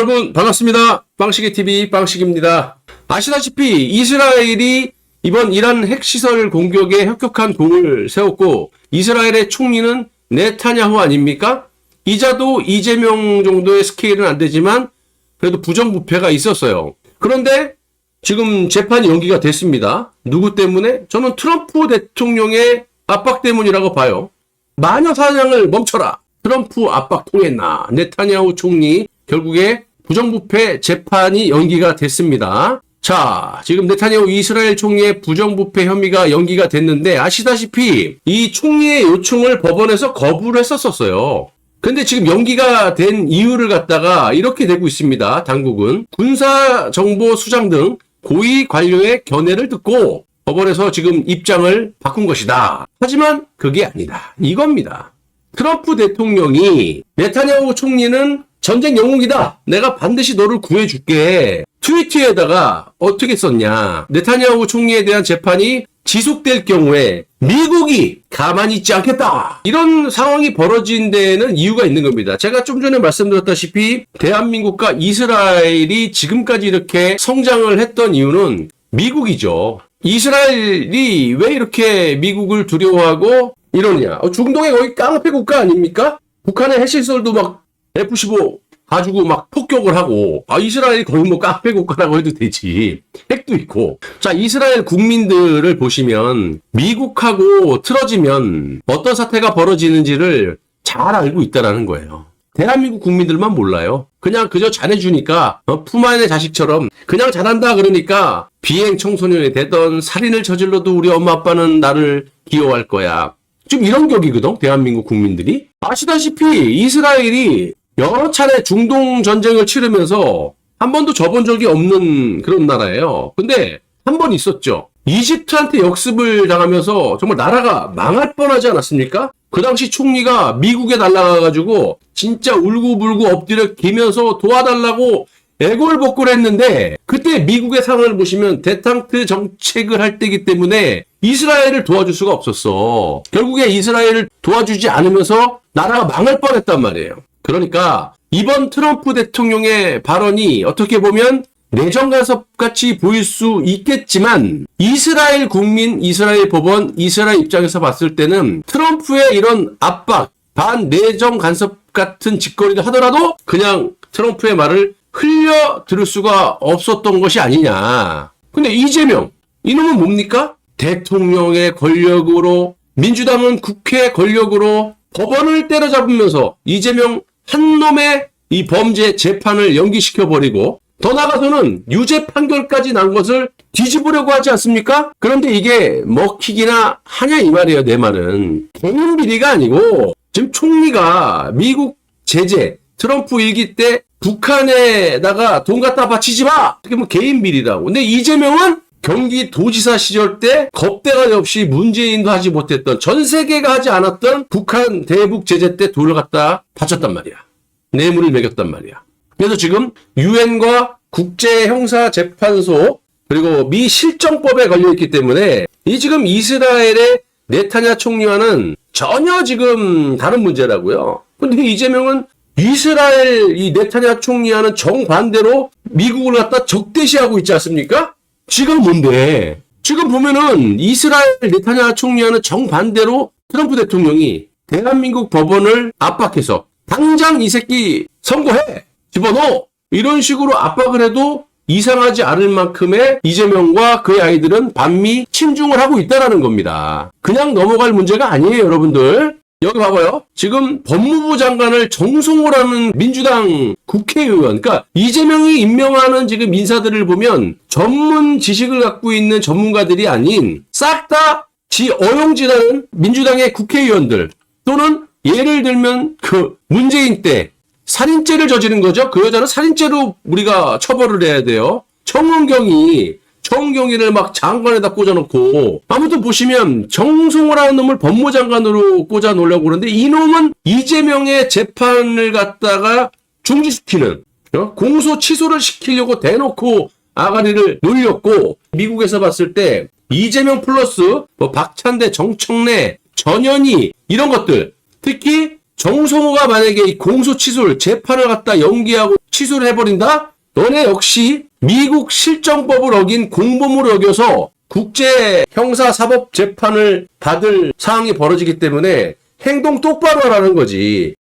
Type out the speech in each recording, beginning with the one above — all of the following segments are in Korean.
여러분 반갑습니다. 빵식이TV 빵식입니다. 아시다시피 이스라엘이 이번 이란 핵시설 공격에 혁혁한 공을 세웠고 이스라엘의 총리는 네타냐후 아닙니까? 이자도 이재명 정도의 스케일은 안 되지만 그래도 부정부패가 있었어요. 그런데 지금 재판이 연기가 됐습니다. 누구 때문에? 저는 트럼프 대통령의 압박 때문이라고 봐요. 마녀 사냥을 멈춰라. 트럼프 압박 통했나? 네타냐후 총리 결국에 부정부패 재판이 연기가 됐습니다. 자, 지금 네타냐후 이스라엘 총리의 부정부패 혐의가 연기가 됐는데 아시다시피 이 총리의 요청을 법원에서 거부를 했었어요. 근데 지금 연기가 된 이유를 갖다가 이렇게 되고 있습니다. 당국은 군사정보수장 등 고위 관료의 견해를 듣고 법원에서 지금 입장을 바꾼 것이다. 하지만 그게 아니다. 이겁니다. 트럼프 대통령이 네타냐후 총리는 전쟁 영웅이다. 내가 반드시 너를 구해줄게. 트위터에다가 어떻게 썼냐. 네타냐후 총리에 대한 재판이 지속될 경우에 미국이 가만히 있지 않겠다. 이런 상황이 벌어진 데에는 이유가 있는 겁니다. 제가 좀 전에 말씀드렸다시피 대한민국과 이스라엘이 지금까지 이렇게 성장을 했던 이유는 미국이죠. 이스라엘이 왜 이렇게 미국을 두려워하고 이러냐. 중동의 거의 깡패 국가 아닙니까? 북한의 핵시설도 막 F-15 가지고 막 폭격을 하고, 이스라엘이 거의 뭐 깡패 국가라고 해도 되지. 핵도 있고. 자, 이스라엘 국민들을 보시면 미국하고 틀어지면 어떤 사태가 벌어지는지를 잘 알고 있다라는 거예요. 대한민국 국민들만 몰라요. 그냥 그저 잘해주니까 품 안의 자식처럼 그냥 잘한다 그러니까 비행 청소년이 되던 살인을 저질러도 우리 엄마 아빠는 나를 기여할 거야. 좀 이런 격이거든, 대한민국 국민들이. 아시다시피 이스라엘이 여러 차례 중동 전쟁을 치르면서 한 번도 져본 적이 없는 그런 나라예요. 근데 한 번 있었죠. 이집트한테 역습을 당하면서 정말 나라가 망할 뻔하지 않았습니까? 그 당시 총리가 미국에 날아가가지고 진짜 울고불고 엎드려 기면서 도와달라고 애골복골 했는데 그때 미국의 상황을 보시면 데탕트 정책을 할 때이기 때문에 이스라엘을 도와줄 수가 없었어. 결국에 이스라엘을 도와주지 않으면서 나라가 망할 뻔했단 말이에요. 그러니까 이번 트럼프 대통령의 발언이 어떻게 보면 내정 간섭같이 보일 수 있겠지만 이스라엘 국민, 이스라엘 법원, 이스라엘 입장에서 봤을 때는 트럼프의 이런 압박, 반내정 간섭 같은 짓거리를 하더라도 그냥 트럼프의 말을 흘려 들을 수가 없었던 것이 아니냐. 근데 이재명, 이놈은 뭡니까? 대통령의 권력으로, 민주당은 국회 권력으로 법원을 때려잡으면서 이재명 한 놈의 이 범죄 재판을 연기시켜버리고 더 나아가서는 유죄 판결까지 난 것을 뒤집으려고 하지 않습니까? 그런데 이게 먹히기나 하냐 이 말이에요. 내 말은 개인 비리가 아니고 지금 총리가 미국 제재 트럼프 일기 때 북한에다가 돈 갖다 바치지 마! 어떻게 보면 개인 비리라고. 근데 이재명은 경기도지사 시절 때 겁대가 없이 문재인도 하지 못했던 전 세계가 하지 않았던 북한 대북 제재 때 돈을 갖다 바쳤단 말이야. 뇌물을 매겼단 말이야. 그래서 지금 유엔과 국제형사재판소 그리고 미 실정법에 걸려있기 때문에 이 지금 이스라엘의 네타냐 총리와는 전혀 지금 다른 문제라고요. 근데 이재명은 이스라엘 이 네타냐 총리와는 정반대로 미국을 갖다 적대시하고 있지 않습니까? 지금 뭔데? 지금 보면은 이스라엘 네타냐 총리와는 정반대로 트럼프 대통령이 대한민국 법원을 압박해서 당장 이 새끼 선고해! 집어넣어! 이런 식으로 압박을 해도 이상하지 않을 만큼의 이재명과 그의 아이들은 반미 친중을 하고 있다는 겁니다. 그냥 넘어갈 문제가 아니에요, 여러분들. 여기 봐봐요. 지금 법무부 장관을 정송을 하는 민주당 국회의원, 그러니까 이재명이 임명하는 지금 인사들을 보면 전문 지식을 갖고 있는 전문가들이 아닌 싹 다 지 어용지라는 민주당의 국회의원들 또는 예를 들면 그 문재인 때 살인죄를 저지른 거죠. 그 여자는 살인죄로 우리가 처벌을 해야 돼요. 정은경이를 막 장관에다 꽂아놓고 아무튼 보시면 정송을 하는 놈을 법무장관으로 꽂아놓으려고 그러는데 이놈은 이재명의 재판을 갖다가 중지시키는 공소 취소를 시키려고 대놓고 아가리를 놀렸고 미국에서 봤을 때 이재명 플러스 뭐 박찬대, 정청래, 전현희 이런 것들 특히 정성호가 만약에 이 공소 취소를 재판을 갖다 연기하고 취소를 해버린다? 너네 역시 미국 실정법을 어긴 공범으로 여겨서 국제 형사사법 재판을 받을 상황이 벌어지기 때문에 행동 똑바로 하라는 거지.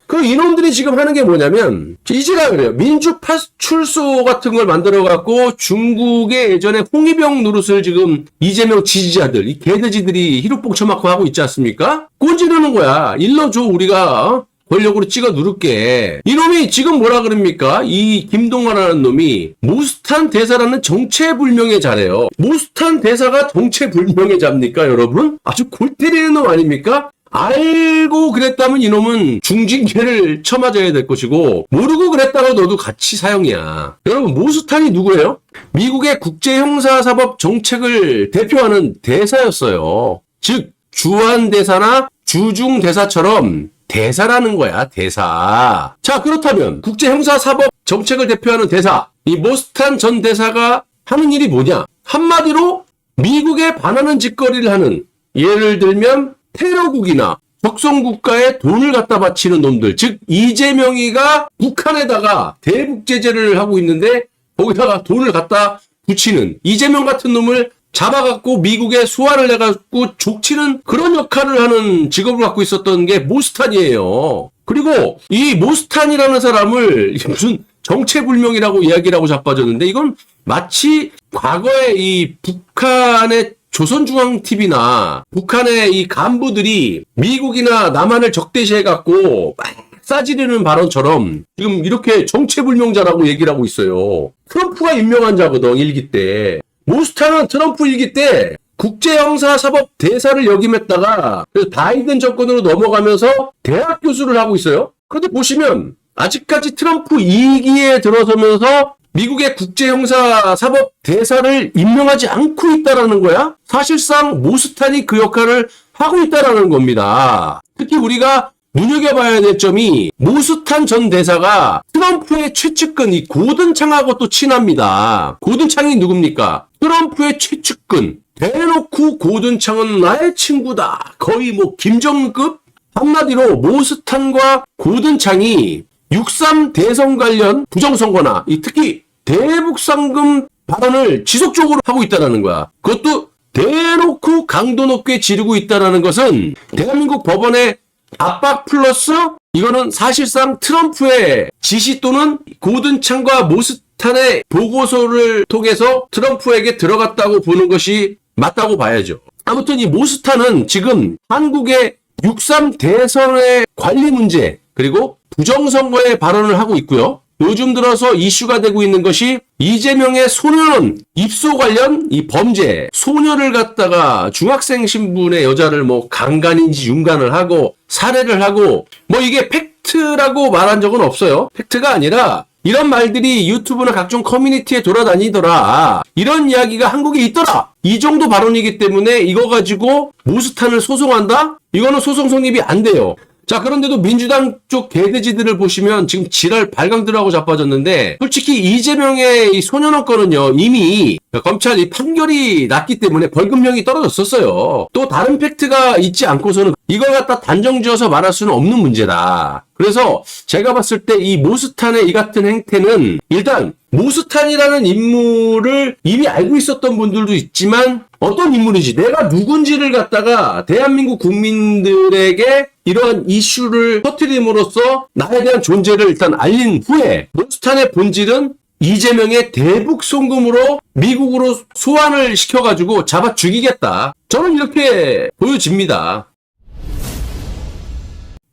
그 이놈들이 지금 하는 게 뭐냐면 이제가 그래요. 민주파출소 같은 걸 만들어갖고 중국의 예전에 홍위병 노릇을 지금 이재명 지지자들, 이 개돼지들이 히룩봉 쳐맞고 하고 있지 않습니까? 꼰지르는 거야. 일러줘 우리가 권력으로 찍어 누를게. 이놈이 지금 뭐라 그럽니까? 이 김동완이라는 놈이 모스탄 대사라는 정체불명의 자래요. 모스탄 대사가 정체불명의 자입니까 여러분? 아주 골 때리는 놈 아닙니까? 알고 그랬다면 이놈은 중징계를 쳐맞아야 될 것이고 모르고 그랬다가 너도 같이 사형이야. 여러분 모스탄이 누구예요? 미국의 국제형사사법 정책을 대표하는 대사였어요. 즉 주한 대사나 주중 대사처럼 대사라는 거야, 대사. 자, 그렇다면 국제형사사법 정책을 대표하는 대사, 이 모스탄 전 대사가 하는 일이 뭐냐? 한마디로 미국에 반하는 짓거리를 하는, 예를 들면 테러국이나 적성국가에 돈을 갖다 바치는 놈들, 즉 이재명이가 북한에다가 대북 제재를 하고 있는데 거기다가 돈을 갖다 붙이는 이재명 같은 놈을 잡아갖고 미국에 소환을 해갖고 족치는 그런 역할을 하는 직업을 갖고 있었던 게 모스탄이에요. 그리고 이 모스탄이라는 사람을 무슨 정체불명이라고 이야기를 하고 자빠졌는데 이건 마치 과거에 이 북한의 조선중앙TV나 북한의 이 간부들이 미국이나 남한을 적대시해갖고 막 싸지르는 발언처럼 지금 이렇게 정체불명자라고 얘기를 하고 있어요. 트럼프가 임명한 자거든, 일기 때. 모스탄은 트럼프 일기 때 국제형사사법 대사를 역임했다가 그래서 바이든 정권으로 넘어가면서 대학 교수를 하고 있어요. 그런데 보시면 아직까지 트럼프 2기에 들어서면서 미국의 국제형사사법 대사를 임명하지 않고 있다라는 거야. 사실상 모스탄이 그 역할을 하고 있다라는 겁니다. 특히 우리가 눈여겨봐야 될 점이 모스탄 전 대사가 트럼프의 최측근 이 고든창하고 또 친합니다. 고든창이 누굽니까? 트럼프의 최측근. 대놓고 고든창은 나의 친구다. 거의 뭐 김정은급? 한마디로 모스탄과 고든창이 6.3 대선 관련 부정선거나 특히 대북상금 발언을 지속적으로 하고 있다는 거야. 그것도 대놓고 강도 높게 지르고 있다는 것은 대한민국 법원의 압박 플러스 이거는 사실상 트럼프의 지시 또는 고든창과 모스탄의 보고서를 통해서 트럼프에게 들어갔다고 보는 것이 맞다고 봐야죠. 아무튼 이 모스탄은 지금 한국의 6.3 대선의 관리 문제 그리고 부정선거의 발언을 하고 있고요. 요즘 들어서 이슈가 되고 있는 것이 이재명의 소년 입소 관련 이 범죄, 소녀를 갖다가 중학생 신분의 여자를 뭐 강간인지 윤간을 하고 살해를 하고 뭐 이게 팩트라고 말한 적은 없어요. 팩트가 아니라 이런 말들이 유튜브나 각종 커뮤니티에 돌아다니더라. 이런 이야기가 한국에 있더라. 이 정도 발언이기 때문에 이거 가지고 모스탄을 소송한다? 이거는 소송 성립이 안 돼요. 자, 그런데도 민주당 쪽 개돼지들을 보시면 지금 지랄 발광들하고 자빠졌는데 솔직히 이재명의 이 소년원 건은요 이미 검찰이 판결이 났기 때문에 벌금형이 떨어졌었어요. 또 다른 팩트가 있지 않고서는 이걸 갖다 단정지어서 말할 수는 없는 문제다. 그래서 제가 봤을 때 이 모스탄의 이 같은 행태는 일단 모스탄이라는 인물을 이미 알고 있었던 분들도 있지만 어떤 인물인지 내가 누군지를 갖다가 대한민국 국민들에게 이러한 이슈를 터뜨림으로써 나에 대한 존재를 일단 알린 후에 모스탄의 본질은 이재명의 대북 송금으로 미국으로 소환을 시켜가지고 잡아 죽이겠다. 저는 이렇게 보여집니다.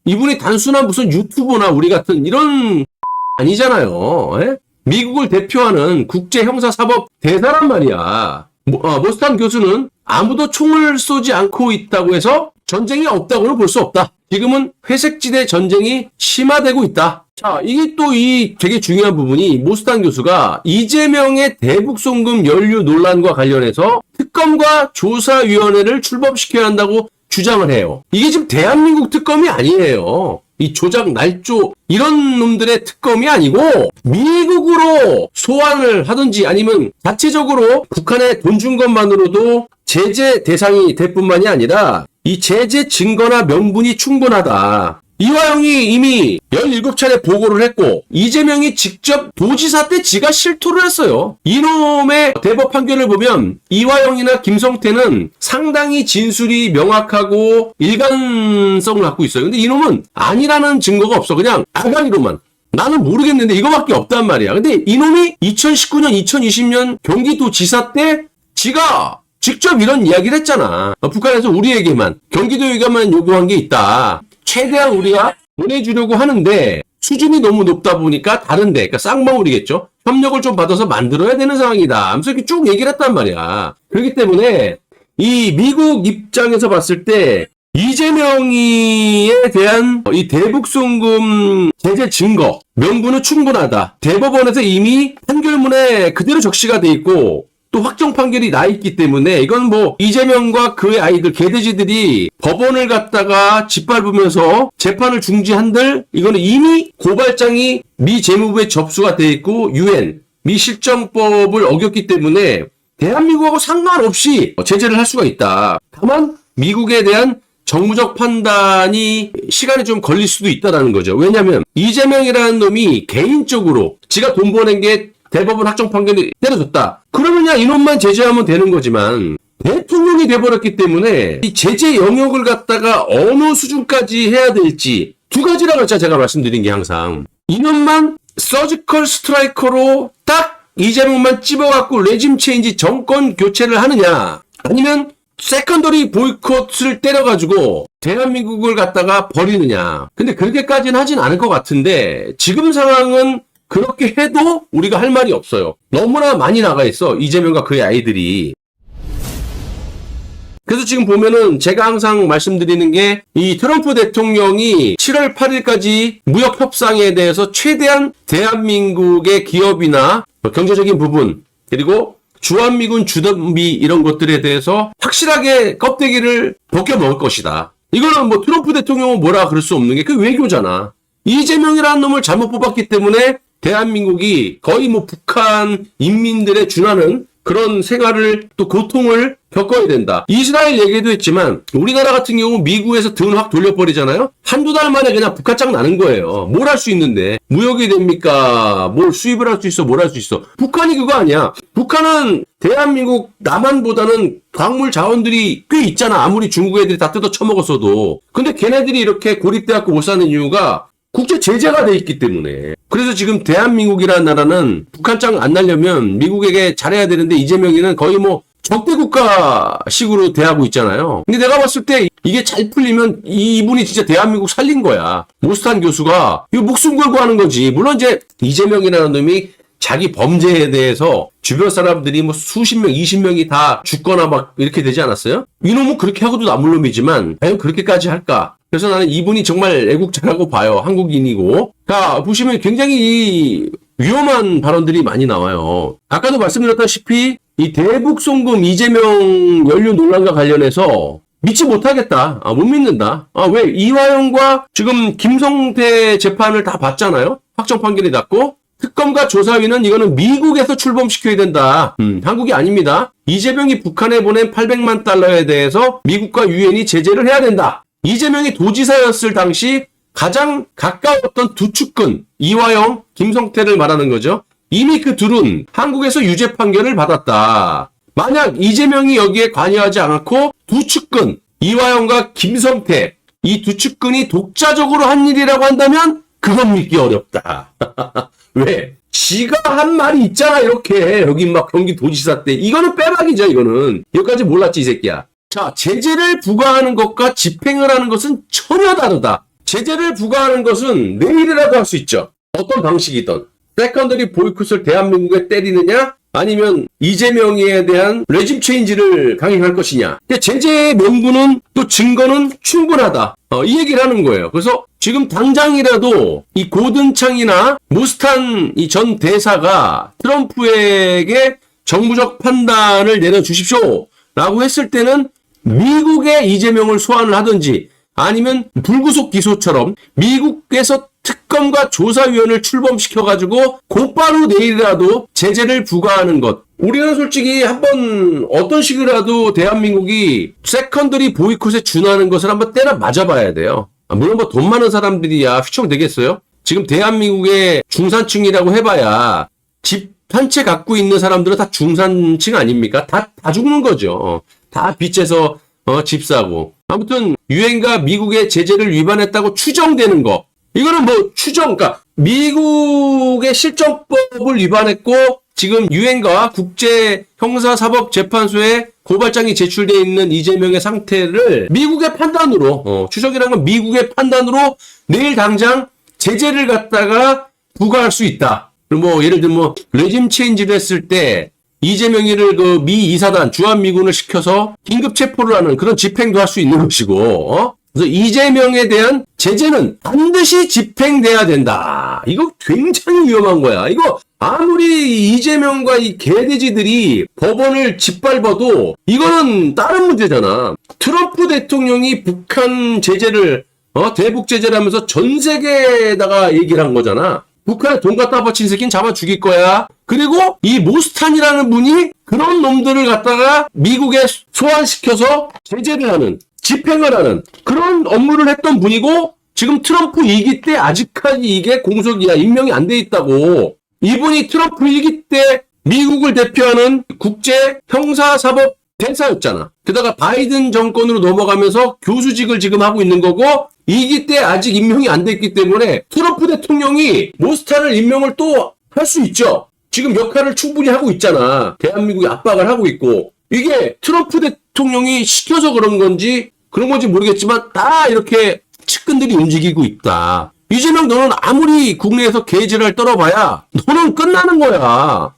이분이 단순한 무슨 유튜버나 우리 같은 이런 아니잖아요. 에? 미국을 대표하는 국제형사사법 대사란 말이야. 모스탄 교수는 아무도 총을 쏘지 않고 있다고 해서 전쟁이 없다고는 볼 수 없다. 지금은 회색지대 전쟁이 심화되고 있다. 자, 이게 또 되게 중요한 부분이 모스탄 교수가 이재명의 대북송금 연루 논란과 관련해서 특검과 조사위원회를 출범시켜야 한다고 주장을 해요. 이게 지금 대한민국 특검이 아니에요. 이 조작 날조 이런 놈들의 특검이 아니고 미국으로 소환을 하든지 아니면 자체적으로 북한에 돈 준 것만으로도 제재 대상이 될 뿐만이 아니라 이 제재 증거나 명분이 충분하다. 이화영이 이미 17차례 보고를 했고 이재명이 직접 도지사 때 지가 실토를 했어요. 이놈의 대법 판결을 보면 이화영이나 김성태는 상당히 진술이 명확하고 일관성을 갖고 있어요. 근데 이놈은 아니라는 증거가 없어. 그냥 아가리로만. 나는 모르겠는데 이거밖에 없단 말이야. 근데 이놈이 2019년, 2020년 경기도지사 때 지가 직접 이런 이야기를 했잖아. 북한에서 우리에게만 경기도에게만 요구한 게 있다. 최대한 우리가 보내주려고 하는데 수준이 너무 높다 보니까 다른데, 그러니까 쌍방울이겠죠. 협력을 좀 받아서 만들어야 되는 상황이다. 하면서 이렇게 쭉 얘기를 했단 말이야. 그렇기 때문에 이 미국 입장에서 봤을 때 이재명이에 대한 이 대북송금 제재 증거, 명분은 충분하다. 대법원에서 이미 판결문에 그대로 적시가 돼 있고 또 확정 판결이 나 있기 때문에 이건 뭐 이재명과 그의 아이들, 개돼지들이 법원을 갔다가 짓밟으면서 재판을 중지한들 이거는 이미 고발장이 미 재무부에 접수가 돼 있고 UN, 미 실정법을 어겼기 때문에 대한민국하고 상관없이 제재를 할 수가 있다. 다만 미국에 대한 정무적 판단이 시간이 좀 걸릴 수도 있다라는 거죠. 왜냐하면 이재명이라는 놈이 개인적으로 지가 돈 보낸 게 대법원 확정 판결이 때려줬다. 그러면 그냥 이놈만 제재하면 되는 거지만 대통령이 돼버렸기 때문에 이 제재 영역을 갖다가 어느 수준까지 해야 될지 두 가지라고 했잖아. 제가 말씀드린 게 항상 이놈만 서지컬 스트라이커로 딱 이재명만 찝어갖고 레짐 체인지 정권 교체를 하느냐 아니면 세컨더리 보이콧을 때려가지고 대한민국을 갖다가 버리느냐. 근데 그렇게까지는 하진 않을 것 같은데 지금 상황은 그렇게 해도 우리가 할 말이 없어요. 너무나 많이 나가 있어. 이재명과 그의 아이들이. 그래서 지금 보면은 제가 항상 말씀드리는 게 이 트럼프 대통령이 7월 8일까지 무역 협상에 대해서 최대한 대한민국의 기업이나 경제적인 부분 그리고 주한미군 주둔비 이런 것들에 대해서 확실하게 껍데기를 벗겨 먹을 것이다. 이거는 뭐 트럼프 대통령은 뭐라 그럴 수 없는 게 그 외교잖아. 이재명이라는 놈을 잘못 뽑았기 때문에 대한민국이 거의 뭐 북한 인민들의 준하는 그런 생활을 또 고통을 겪어야 된다. 이스라엘 얘기도 했지만 우리나라 같은 경우 미국에서 등 확 돌려버리잖아요. 한두 달 만에 그냥 북한장 나는 거예요. 뭘 할 수 있는데 무역이 됩니까? 뭘 수입을 할 수 있어? 뭘 할 수 있어? 북한이 그거 아니야. 북한은 대한민국 남한보다는 광물 자원들이 꽤 있잖아. 아무리 중국 애들이 다 뜯어 쳐먹었어도. 근데 걔네들이 이렇게 고립돼갖고 못 사는 이유가 국제 제재가 돼 있기 때문에. 그래서 지금 대한민국이라는 나라는 북한장 안 날려면 미국에게 잘해야 되는데 이재명이는 거의 뭐 적대 국가식으로 대하고 있잖아요. 근데 내가 봤을 때 이게 잘 풀리면 이분이 진짜 대한민국 살린 거야. 모스탄 교수가 이거 목숨 걸고 하는 거지. 물론 이제 이재명이라는 놈이 자기 범죄에 대해서 주변 사람들이 뭐 수십 명, 20명이 다 죽거나 막 이렇게 되지 않았어요? 이놈은 그렇게 하고도 남을 놈이지만 과연 그렇게까지 할까? 그래서 나는 이분이 정말 애국자라고 봐요. 한국인이고. 자, 보시면 굉장히 위험한 발언들이 많이 나와요. 아까도 말씀드렸다시피 이 대북송금 이재명 연루 논란과 관련해서 믿지 못하겠다. 못 믿는다. 왜? 이화영과 지금 김성태 재판을 다 봤잖아요. 확정 판결이 났고 특검과 조사위는 이거는 미국에서 출범시켜야 된다. 한국이 아닙니다. 이재명이 북한에 보낸 800만 달러에 대해서 미국과 유엔이 제재를 해야 된다. 이재명이 도지사였을 당시 가장 가까웠던 두 측근 이화영, 김성태를 말하는 거죠. 이미 그 둘은 한국에서 유죄 판결을 받았다. 만약 이재명이 여기에 관여하지 않고 두 측근 이화영과 김성태 이 두 측근이 독자적으로 한 일이라고 한다면 그건 믿기 어렵다. 왜? 지가 한 말이 있잖아 이렇게 여기 막 경기도지사 때 이거는 빼박이죠. 이거는 여기까지 몰랐지 이 새끼야. 자, 제재를 부과하는 것과 집행을 하는 것은 전혀 다르다. 제재를 부과하는 것은 내일이라도 할 수 있죠. 어떤 방식이든. 세컨더리 보이콧을 대한민국에 때리느냐 아니면 이재명에 대한 레짐 체인지를 강행할 것이냐. 제재의 명분은 또 증거는 충분하다. 이 얘기를 하는 거예요. 그래서 지금 당장이라도 이 고든창이나 모스탄 이 전 대사가 트럼프에게 정부적 판단을 내려주십시오 라고 했을 때는 미국의 이재명을 소환을 하든지 아니면 불구속 기소처럼 미국에서 특검과 조사위원을 출범시켜가지고 곧바로 내일이라도 제재를 부과하는 것. 우리는 솔직히 한번 어떤 식이라도 대한민국이 세컨더리 보이콧에 준하는 것을 한번 때려 맞아봐야 돼요. 물론 뭐 돈 많은 사람들이야 휘청되겠어요? 지금 대한민국의 중산층이라고 해봐야 집 한 채 갖고 있는 사람들은 다 중산층 아닙니까? 다 죽는 거죠. 다 빚져서 집 사고. 아무튼 유엔과 미국의 제재를 위반했다고 추정되는 거. 이거는 뭐 그러니까 미국의 실정법을 위반했고 지금 유엔과 국제 형사사법재판소에 고발장이 제출되어 있는 이재명의 상태를 미국의 판단으로 추적이라는 건 미국의 판단으로 내일 당장 제재를 갖다가 부과할 수 있다. 뭐 예를 들면 뭐 레짐 체인지를 했을 때 이재명이를 그 미 이사단 주한미군을 시켜서 긴급 체포를 하는 그런 집행도 할 수 있는 것이고 그래서 이재명에 대한 제재는 반드시 집행돼야 된다. 이거 굉장히 위험한 거야. 이거 아무리 이재명과 이 개돼지들이 법원을 짓밟아도 이거는 다른 문제잖아. 트럼프 대통령이 북한 제재를 대북 제재를 하면서 전 세계에다가 얘기를 한 거잖아. 북한에 돈 갖다 바친 새끼는 잡아 죽일 거야. 그리고 이 모스탄이라는 분이 그런 놈들을 갖다가 미국에 소환시켜서 제재를 하는, 집행을 하는 그런 업무를 했던 분이고 지금 트럼프 2기 때 아직까지 이게 공석이야. 임명이 안 돼 있다고. 이분이 트럼프 1기 때 미국을 대표하는 국제 형사사법 대사였잖아. 게다가 바이든 정권으로 넘어가면서 교수직을 지금 하고 있는 거고 2기 때 아직 임명이 안 됐기 때문에 트럼프 대통령이 모스탄을 임명을 또 할 수 있죠. 지금 역할을 충분히 하고 있잖아. 대한민국이 압박을 하고 있고. 이게 트럼프 대통령이 시켜서 그런 건지 모르겠지만 다 이렇게 측근들이 움직이고 있다. 이재명 너는 아무리 국내에서 개지랄 떨어봐야 너는 끝나는 거야.